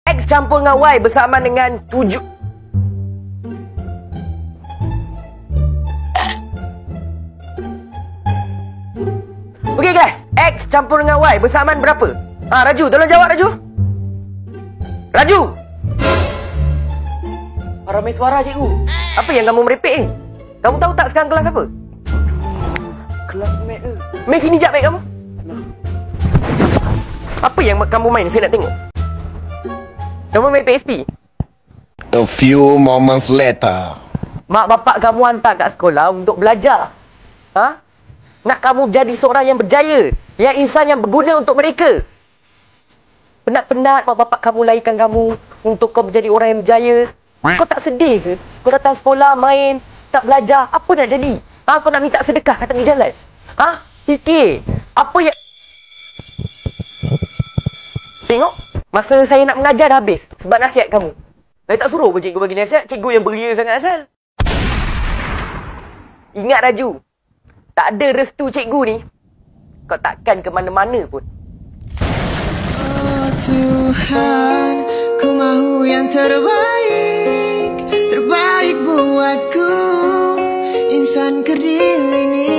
X campur dengan Y bersamaan dengan 7. Okey guys, X campur dengan Y bersamaan berapa? Raju, tolong jawab Raju. Raju. Ramai suara cikgu. Apa yang kamu merepek ni? Kamu tahu tak sekarang kelas apa? Kelas Math ke? Math sini jap baik kamu. Apa yang kamu main? Saya nak tengok. Kamu main PSP? A few moments later. Mak bapak kamu hantar kat sekolah untuk belajar. Nak kamu jadi seorang yang berjaya. Yang insan yang berguna untuk mereka. Penat-penat mak bapak kamu lahirkan kamu untuk kau menjadi orang yang berjaya. Kau tak sedih ke? Kau datang sekolah, main, tak belajar. Apa nak jadi? Kau nak minta sedekah kat tepi jalan? Fikir. Apa yang... Tengok. Masa saya nak mengajar dah habis. Sebab nasihat kamu. Saya tak suruh pun cikgu bagi nasihat. Cikgu yang beria sangat asal. Ingat Raju. Tak ada restu cikgu ni, kau takkan ke mana-mana pun. Oh Tuhan, ku mahu yang terbaik, terbaik buatku. Insan kerdil ini